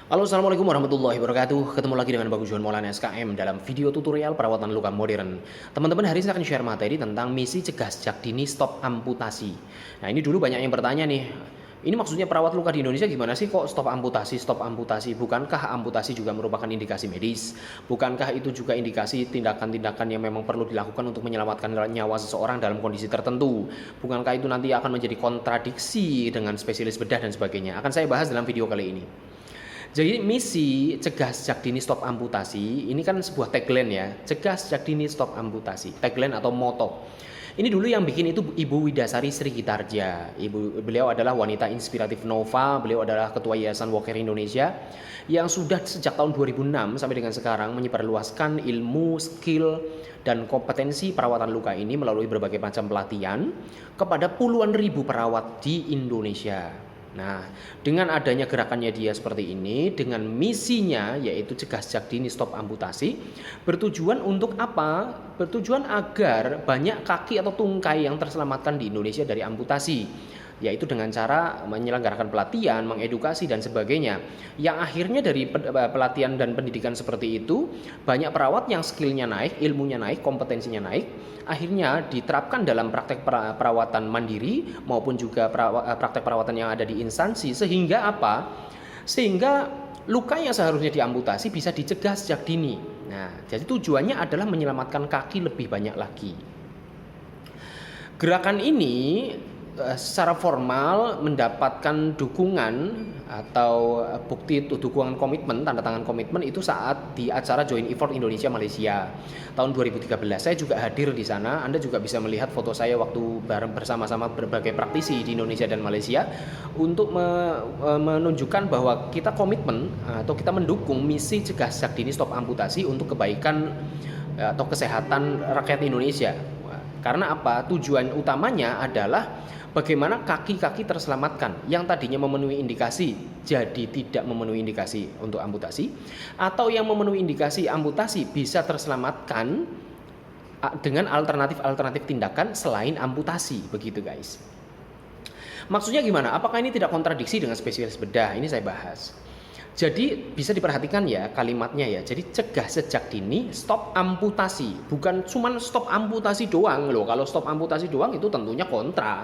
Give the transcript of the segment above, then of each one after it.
Halo, assalamualaikum warahmatullahi wabarakatuh. Ketemu lagi dengan Bagus John Maulana SKM dalam video tutorial perawatan luka modern. Teman-teman, hari ini saya akan share materi tentang misi cegah sejak dini stop amputasi. Nah, ini dulu banyak yang bertanya nih. Ini maksudnya perawat luka di Indonesia gimana sih kok stop amputasi, stop amputasi? Bukankah amputasi juga merupakan indikasi medis? Bukankah itu juga indikasi tindakan-tindakan yang memang perlu dilakukan untuk menyelamatkan nyawa seseorang dalam kondisi tertentu? Bukankah itu nanti akan menjadi kontradiksi dengan spesialis bedah dan sebagainya? Akan saya bahas dalam video kali ini. Jadi misi cegah sejak dini stop amputasi ini kan sebuah tagline ya, cegah sejak dini stop amputasi, tagline atau moto. Ini dulu yang bikin itu Ibu Widasari Sri Gitarja. Beliau adalah wanita inspiratif Nova, beliau adalah ketua Yayasan Walker Indonesia yang sudah sejak tahun 2006 sampai dengan sekarang menyebarluaskan ilmu, skill dan kompetensi perawatan luka ini melalui berbagai macam pelatihan kepada puluhan ribu perawat di Indonesia. Nah, dengan adanya gerakannya dia seperti ini, dengan misinya yaitu cegah sejak dini stop amputasi, bertujuan untuk apa? Bertujuan agar banyak kaki atau tungkai yang terselamatkan di Indonesia dari amputasi, yaitu dengan cara menyelenggarakan pelatihan, mengedukasi dan sebagainya. Yang akhirnya dari pelatihan dan pendidikan seperti itu, banyak perawat yang skillnya naik, ilmunya naik, kompetensinya naik, akhirnya diterapkan dalam praktek perawatan mandiri maupun juga praktek perawatan yang ada di instansi, sehingga apa? Sehingga luka yang seharusnya diamputasi bisa dicegah sejak dini. Nah, jadi tujuannya adalah menyelamatkan kaki lebih banyak lagi. Gerakan ini secara formal mendapatkan dukungan atau bukti dukungan komitmen, tanda tangan komitmen itu saat di acara Joint Effort Indonesia Malaysia tahun 2013. Saya juga hadir di sana. Anda juga bisa melihat foto saya waktu bareng bersama-sama berbagai praktisi di Indonesia dan Malaysia untuk menunjukkan bahwa kita komitmen atau kita mendukung misi cegah sejak dini stop amputasi untuk kebaikan atau kesehatan rakyat Indonesia. Karena apa? Tujuan utamanya adalah bagaimana kaki-kaki terselamatkan yang tadinya memenuhi indikasi jadi tidak memenuhi indikasi untuk amputasi, atau yang memenuhi indikasi amputasi bisa terselamatkan dengan alternatif tindakan selain amputasi, begitu guys. Maksudnya gimana? Apakah ini tidak kontradiksi dengan spesialis bedah? Ini saya bahas. Jadi bisa diperhatikan ya kalimatnya ya. Jadi cegah sejak dini stop amputasi. Bukan cuma stop amputasi doang loh. Kalau stop amputasi doang itu tentunya kontra.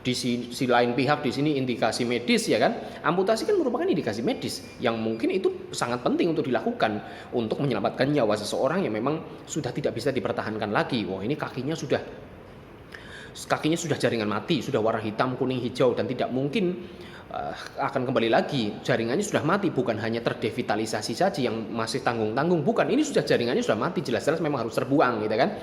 Di sisi lain pihak di sini indikasi medis ya kan. Amputasi kan merupakan indikasi medis yang mungkin itu sangat penting untuk dilakukan untuk menyelamatkan nyawa seseorang yang memang sudah tidak bisa dipertahankan lagi. Wah, ini kakinya sudah jaringan mati, sudah warna hitam, kuning, hijau dan tidak mungkin akan kembali lagi. Jaringannya sudah mati, bukan hanya terdevitalisasi saja yang masih tanggung-tanggung, bukan, ini sudah jaringannya sudah mati, jelas-jelas memang harus terbuang gitu kan.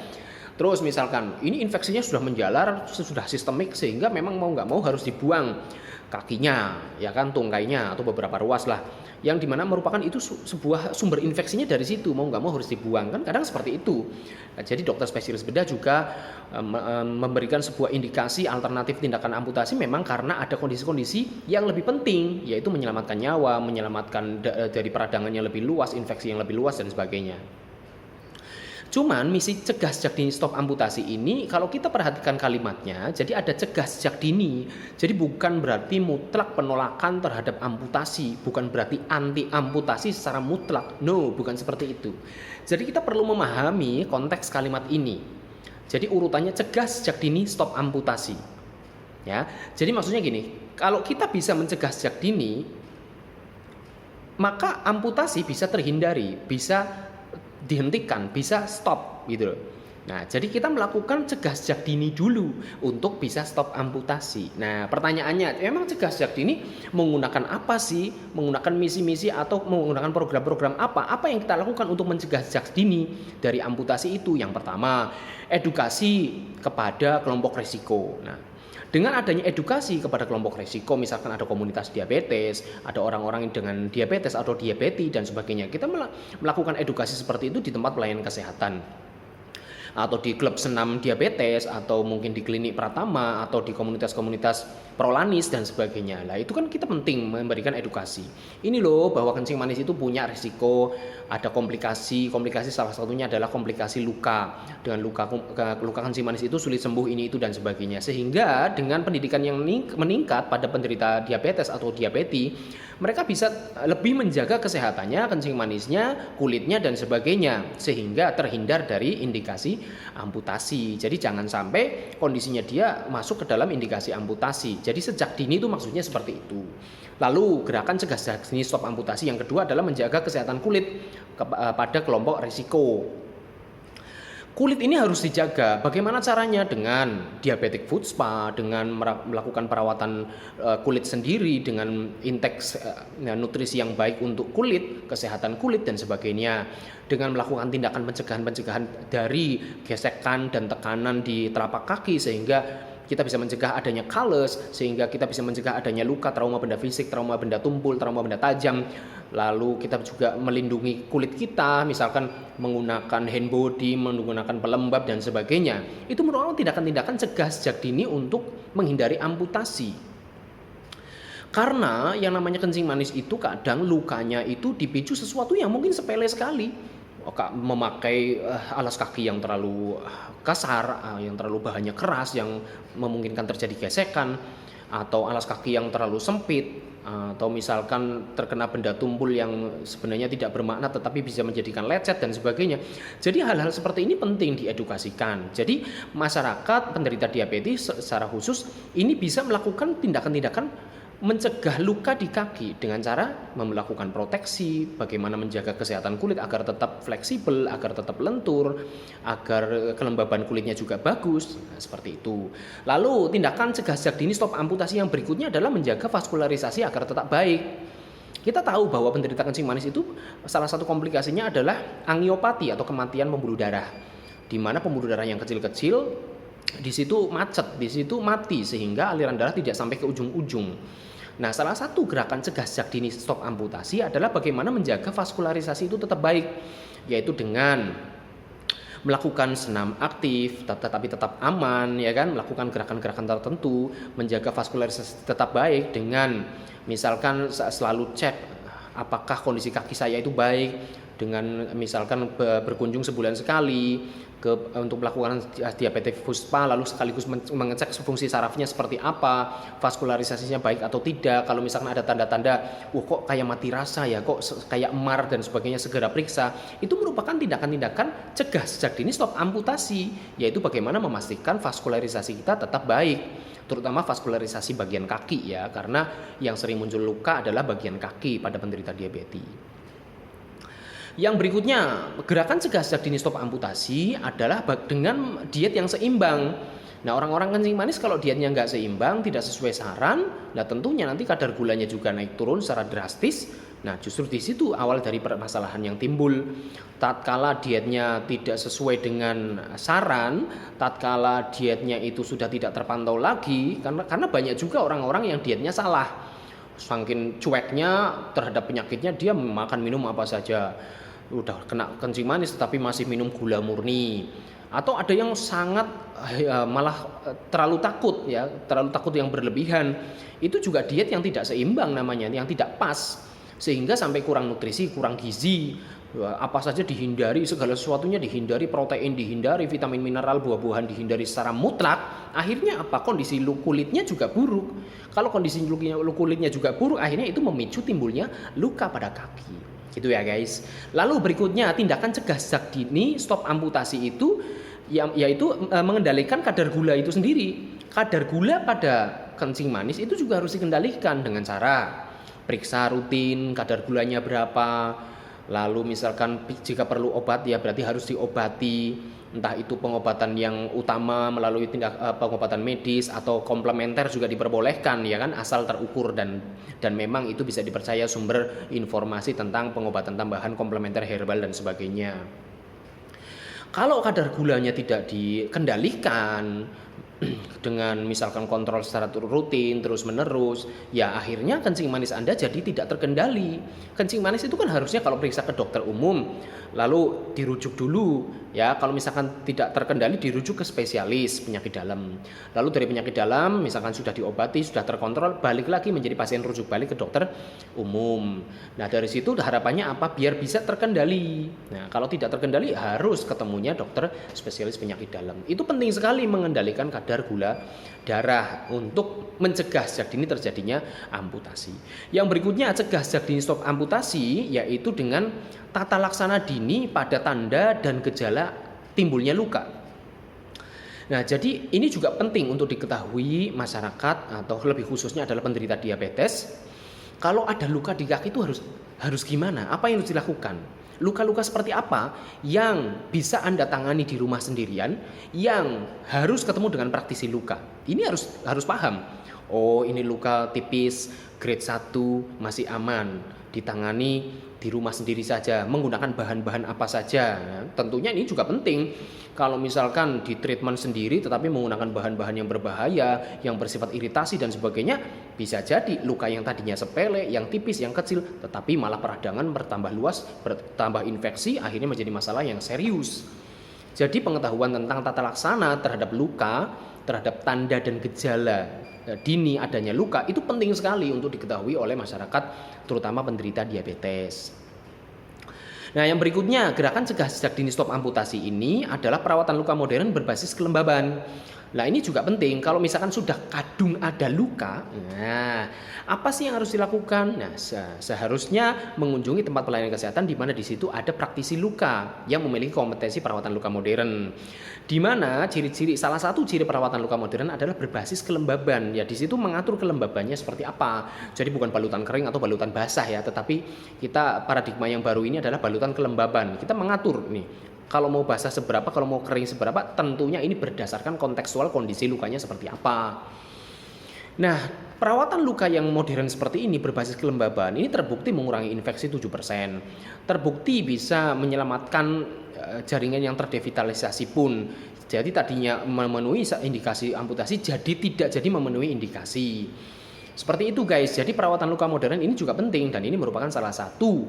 Terus misalkan ini infeksinya sudah menjalar, sudah sistemik sehingga memang mau nggak mau harus dibuang kakinya ya kan, tungkainya atau beberapa ruas lah yang dimana merupakan itu sebuah sumber infeksinya dari situ, mau nggak mau harus dibuang kan, kadang seperti itu. Nah, jadi dokter spesialis bedah juga memberikan sebuah indikasi alternatif tindakan amputasi memang karena ada kondisi-kondisi yang lebih penting, yaitu menyelamatkan nyawa, menyelamatkan dari peradangan yang lebih luas, infeksi yang lebih luas dan sebagainya. Cuman misi cegah sejak dini stop amputasi ini kalau kita perhatikan kalimatnya, jadi ada cegah sejak dini. Jadi bukan berarti mutlak penolakan terhadap amputasi, bukan berarti anti amputasi secara mutlak. No, bukan seperti itu. Jadi kita perlu memahami konteks kalimat ini. Jadi urutannya cegah sejak dini stop amputasi. Ya. Jadi maksudnya gini, kalau kita bisa mencegah sejak dini, maka amputasi bisa terhindari, bisa dihentikan, bisa stop gitu loh. Nah, jadi kita melakukan cegah sejak dini dulu untuk bisa stop amputasi. Nah, pertanyaannya, memang cegah sejak dini menggunakan apa sih? Menggunakan misi-misi atau menggunakan program-program apa? Apa yang kita lakukan untuk mencegah sejak dini dari amputasi itu? Yang pertama, edukasi kepada kelompok risiko. Nah, dengan adanya edukasi kepada kelompok risiko, misalkan ada komunitas diabetes, ada orang-orang dengan diabetes atau diabetes dan sebagainya, kita melakukan edukasi seperti itu di tempat pelayanan kesehatan atau di klub senam diabetes atau mungkin di klinik Pratama atau di komunitas-komunitas prolanis dan sebagainya. Lah itu kan kita penting memberikan edukasi. Ini loh bahwa kencing manis itu punya risiko, ada komplikasi salah satunya adalah komplikasi luka. Dengan luka kencing manis itu sulit sembuh ini itu dan sebagainya. Sehingga dengan pendidikan yang meningkat pada penderita diabetes atau diabetes, mereka bisa lebih menjaga kesehatannya, kencing manisnya, kulitnya dan sebagainya sehingga terhindar dari indikasi amputasi. Jadi jangan sampai kondisinya dia masuk ke dalam indikasi amputasi. Jadi sejak dini itu maksudnya seperti itu. Lalu gerakan cegah zat dini stop amputasi yang kedua adalah menjaga kesehatan kulit pada kelompok risiko. Kulit ini harus dijaga. Bagaimana caranya? Dengan diabetic foot spa, dengan melakukan perawatan kulit sendiri, dengan intake nutrisi yang baik untuk kulit, kesehatan kulit dan sebagainya. Dengan melakukan tindakan pencegahan-pencegahan dari gesekan dan tekanan di telapak kaki sehingga kita bisa mencegah adanya callus, sehingga kita bisa mencegah adanya luka, trauma benda fisik, trauma benda tumpul, trauma benda tajam. Lalu kita juga melindungi kulit kita, misalkan menggunakan hand body, menggunakan pelembab dan sebagainya. Itu merupakan tindakan-tindakan cegah sejak dini untuk menghindari amputasi. Karena yang namanya kencing manis itu kadang lukanya itu dipicu sesuatu yang mungkin sepele sekali. Memakai alas kaki yang terlalu kasar, yang terlalu bahannya keras, yang memungkinkan terjadi gesekan, atau alas kaki yang terlalu sempit, atau misalkan terkena benda tumpul yang sebenarnya tidak bermakna tetapi bisa menjadikan lecet dan sebagainya. Jadi hal-hal seperti ini penting diedukasikan. Jadi masyarakat penderita diabetes secara khusus ini bisa melakukan tindakan-tindakan mencegah luka di kaki dengan cara melakukan proteksi, bagaimana menjaga kesehatan kulit agar tetap fleksibel, agar tetap lentur, agar kelembaban kulitnya juga bagus, seperti itu. Lalu tindakan cegah sejak dini stop amputasi yang berikutnya adalah menjaga vaskularisasi agar tetap baik. Kita tahu bahwa penderita kencing manis itu salah satu komplikasinya adalah angiopati atau kematian pembuluh darah, di mana pembuluh darah yang kecil-kecil di situ macet, di situ mati sehingga aliran darah tidak sampai ke ujung-ujung. Nah, salah satu gerakan cegah sejak dini stop amputasi adalah bagaimana menjaga vaskularisasi itu tetap baik, yaitu dengan melakukan senam aktif tetapi tetap aman, ya kan, melakukan gerakan-gerakan tertentu, menjaga vaskularisasi tetap baik dengan misalkan selalu cek apakah kondisi kaki saya itu baik, dengan misalkan berkunjung sebulan sekali untuk melakukan diabetes foot spa, lalu sekaligus mengecek fungsi sarafnya seperti apa, vaskularisasinya baik atau tidak. Kalau misalkan ada tanda-tanda, kok kayak mati rasa ya, kok kayak emar dan sebagainya, segera periksa. Itu merupakan tindakan-tindakan cegah sejak dini stop amputasi, yaitu bagaimana memastikan vaskularisasi kita tetap baik, terutama vaskularisasi bagian kaki ya, karena yang sering muncul luka adalah bagian kaki pada penderita diabetes. Yang berikutnya, gerakan cegah sejak dini stop amputasi adalah dengan diet yang seimbang. Nah, orang-orang kencing manis kalau dietnya nggak seimbang, tidak sesuai saran, nah tentunya nanti kadar gulanya juga naik turun secara drastis. Nah, justru di situ awal dari permasalahan yang timbul. Tatkala dietnya tidak sesuai dengan saran, tatkala dietnya itu sudah tidak terpantau lagi, karena banyak juga orang-orang yang dietnya salah. Saking cueknya terhadap penyakitnya, dia makan minum apa saja. Udah kena kencing manis tetapi masih minum gula murni, atau ada yang sangat malah terlalu takut ya, terlalu takut yang berlebihan. Itu juga diet yang tidak seimbang namanya, yang tidak pas, sehingga sampai kurang nutrisi, kurang gizi, apa saja dihindari, segala sesuatunya dihindari, protein dihindari, vitamin mineral buah-buahan dihindari secara mutlak. Akhirnya apa? Kondisi kulitnya juga buruk. Kalau kondisi kulitnya juga buruk, akhirnya itu memicu timbulnya luka pada kaki. Gitu ya guys. Lalu berikutnya tindakan cegah sejak dini stop amputasi itu yaitu mengendalikan kadar gula itu sendiri. Kadar gula pada kencing manis itu juga harus dikendalikan dengan cara periksa rutin kadar gulanya berapa. Lalu misalkan jika perlu obat ya berarti harus diobati, entah itu pengobatan yang utama melalui pengobatan medis atau komplementer juga diperbolehkan ya kan, asal terukur dan memang itu bisa dipercaya sumber informasi tentang pengobatan tambahan komplementer herbal dan sebagainya. Kalau kadar gulanya tidak dikendalikan dengan misalkan kontrol secara rutin terus menerus, ya akhirnya kencing manis Anda jadi tidak terkendali. Kencing manis itu kan harusnya kalau periksa ke dokter umum lalu dirujuk dulu ya, kalau misalkan tidak terkendali dirujuk ke spesialis penyakit dalam. Lalu dari penyakit dalam misalkan sudah diobati, sudah terkontrol, balik lagi menjadi pasien rujuk balik ke dokter umum. Nah, dari situ harapannya apa? Biar bisa terkendali. Nah, kalau tidak terkendali harus ketemunya dokter spesialis penyakit dalam. Itu penting sekali mengendalikan kadar kadar gula darah untuk mencegah sejak dini terjadinya amputasi. Yang berikutnya cegah sejak dini stop amputasi yaitu dengan tata laksana dini pada tanda dan gejala timbulnya luka. Nah, jadi ini juga penting untuk diketahui masyarakat atau lebih khususnya adalah penderita diabetes. Kalau ada luka di kaki itu harus gimana? Apa yang harus dilakukan? Luka-luka seperti apa yang bisa Anda tangani di rumah sendirian yang harus ketemu dengan praktisi luka. Ini harus paham. Oh, ini luka tipis grade 1 masih aman, ditangani di rumah sendiri saja, menggunakan bahan-bahan apa saja. Tentunya ini juga penting. Kalau misalkan di treatment sendiri tetapi menggunakan bahan-bahan yang berbahaya, yang bersifat iritasi dan sebagainya, bisa jadi luka yang tadinya sepele, yang tipis, yang kecil, tetapi malah peradangan bertambah luas, bertambah infeksi, akhirnya menjadi masalah yang serius. Jadi pengetahuan tentang tata laksana terhadap luka, terhadap tanda dan gejala dini adanya luka itu penting sekali untuk diketahui oleh masyarakat, terutama penderita diabetes. Nah, yang berikutnya, gerakan cegah sejak dini stop amputasi ini adalah perawatan luka modern berbasis kelembaban. Nah, ini juga penting. Kalau misalkan sudah kadung ada luka, nah, apa sih yang harus dilakukan? Nah, seharusnya mengunjungi tempat pelayanan kesehatan di mana di situ ada praktisi luka yang memiliki kompetensi perawatan luka modern. Di mana salah satu ciri perawatan luka modern adalah berbasis kelembaban. Ya, di situ mengatur kelembabannya seperti apa. Jadi bukan balutan kering atau balutan basah ya, tetapi kita paradigma yang baru ini adalah balutan kelembaban. Kita mengatur nih. Kalau mau basah seberapa, kalau mau kering seberapa, tentunya ini berdasarkan kontekstual kondisi lukanya seperti apa. Nah, perawatan luka yang modern seperti ini berbasis kelembaban ini terbukti mengurangi infeksi 7%. Terbukti bisa menyelamatkan jaringan yang terdevitalisasi pun. Jadi tadinya memenuhi indikasi amputasi tidak jadi memenuhi indikasi. Seperti itu guys. Jadi perawatan luka modern ini juga penting dan ini merupakan salah satu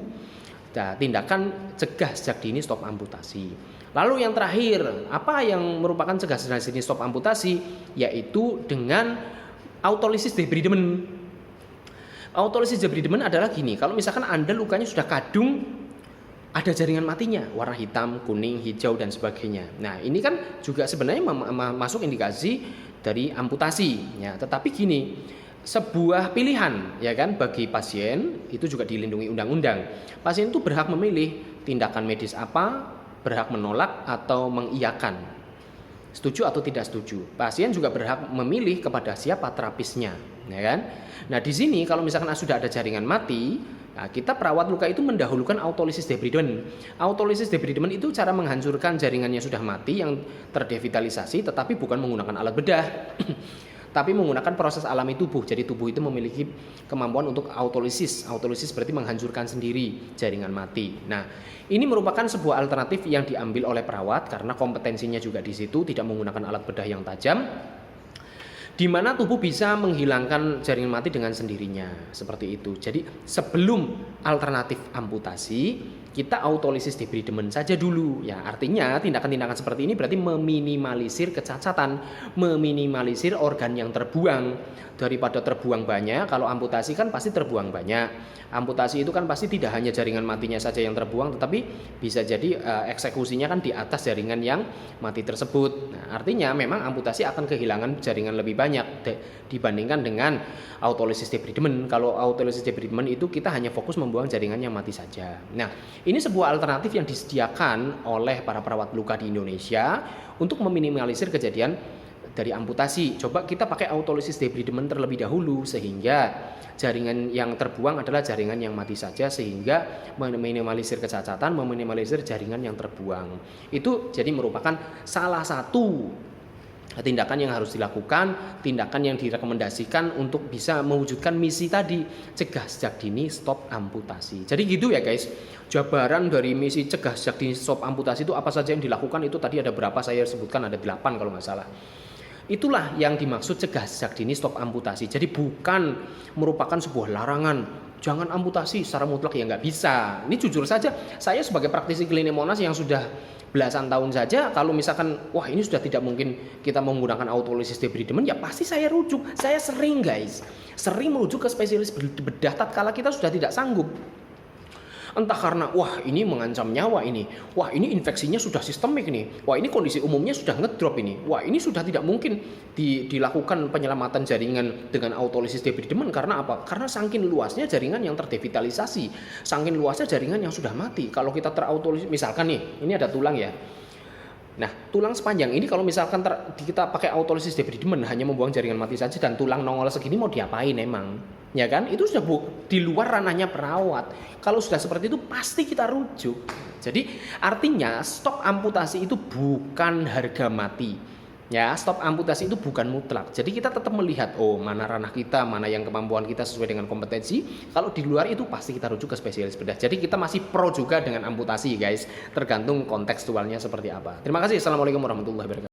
tindakan cegah sejak dini stop amputasi. Lalu yang terakhir, apa yang merupakan cegah sejak dini stop amputasi? Yaitu dengan autolisis debridement. Autolisis debridement adalah gini, kalau misalkan Anda lukanya sudah kadung, ada jaringan matinya, warna hitam, kuning, hijau, dan sebagainya. Nah, ini kan juga sebenarnya masuk indikasi dari amputasi. Ya, tetapi gini, sebuah pilihan ya kan bagi pasien itu juga dilindungi undang-undang. Pasien itu berhak memilih tindakan medis apa, berhak menolak atau mengiyakan, setuju atau tidak setuju. Pasien juga berhak memilih kepada siapa terapisnya, ya kan? Nah, di sini kalau misalkan sudah ada jaringan mati, nah, kita perawat luka itu mendahulukan autolisis debridement. Autolisis debridement itu cara menghancurkan jaringannya sudah mati yang terdevitalisasi, tetapi bukan menggunakan alat bedah. Tapi menggunakan proses alami tubuh. Jadi tubuh itu memiliki kemampuan untuk autolisis. Autolisis berarti menghancurkan sendiri jaringan mati. Nah, ini merupakan sebuah alternatif yang diambil oleh perawat karena kompetensinya juga di situ, tidak menggunakan alat bedah yang tajam, di mana tubuh bisa menghilangkan jaringan mati dengan sendirinya. Seperti itu. Jadi sebelum alternatif amputasi, kita autolisis debridement saja dulu. Ya, artinya tindakan-tindakan seperti ini berarti meminimalisir kecacatan, meminimalisir organ yang terbuang. Daripada terbuang banyak, kalau amputasi kan pasti terbuang banyak. Amputasi itu kan pasti tidak hanya jaringan matinya saja yang terbuang, tetapi bisa jadi eksekusinya kan di atas jaringan yang mati tersebut. Nah, artinya memang amputasi akan kehilangan jaringan lebih banyak dibandingkan dengan autolisis debridement. Kalau autolisis debridement itu kita hanya fokus membuang jaringan yang mati saja. Nah, ini sebuah alternatif yang disediakan oleh para perawat luka di Indonesia untuk meminimalisir kejadian dari amputasi. Coba kita pakai autolisis debridement terlebih dahulu sehingga jaringan yang terbuang adalah jaringan yang mati saja, sehingga meminimalisir kecacatan, meminimalisir jaringan yang terbuang. Itu jadi merupakan salah satu tindakan yang harus dilakukan, tindakan yang direkomendasikan untuk bisa mewujudkan misi tadi, cegah sejak dini stop amputasi. Jadi gitu ya guys, jabaran dari misi cegah sejak dini stop amputasi itu apa saja yang dilakukan. Itu tadi ada berapa saya sebutkan, ada 8 kalau nggak salah. Itulah yang dimaksud cegah sejak dini stop amputasi. Jadi bukan merupakan sebuah larangan, jangan amputasi secara mutlak, ya nggak bisa. Ini jujur saja, saya sebagai praktisi klinik Monas yang sudah belasan tahun saja, kalau misalkan wah ini sudah tidak mungkin kita menggunakan autolisis debridement, ya pasti saya rujuk. Saya sering guys, sering merujuk ke spesialis bedah tatkala kita sudah tidak sanggup. Entah karena wah ini mengancam nyawa ini, wah ini infeksinya sudah sistemik nih, wah ini kondisi umumnya sudah ngedrop ini, wah ini sudah tidak mungkin dilakukan penyelamatan jaringan dengan autolisis debridement. Karena apa? Karena saking luasnya jaringan yang terdevitalisasi, saking luasnya jaringan yang sudah mati. Kalau kita terautolisis, misalkan nih, ini ada tulang ya. Nah, tulang sepanjang ini kalau misalkan kita pakai autolisis debridement hanya membuang jaringan mati saja dan tulang nongol segini mau diapain emang? Ya kan? Itu sudah di luar ranahnya perawat. Kalau sudah seperti itu pasti kita rujuk. Jadi artinya stop amputasi itu bukan harga mati. Ya, stop amputasi itu bukan mutlak. Jadi kita tetap melihat, oh mana ranah kita, mana yang kemampuan kita sesuai dengan kompetensi. Kalau di luar itu pasti kita rujuk ke spesialis bedah. Jadi kita masih pro juga dengan amputasi guys. Tergantung kontekstualnya seperti apa. Terima kasih. Assalamualaikum warahmatullahi wabarakatuh.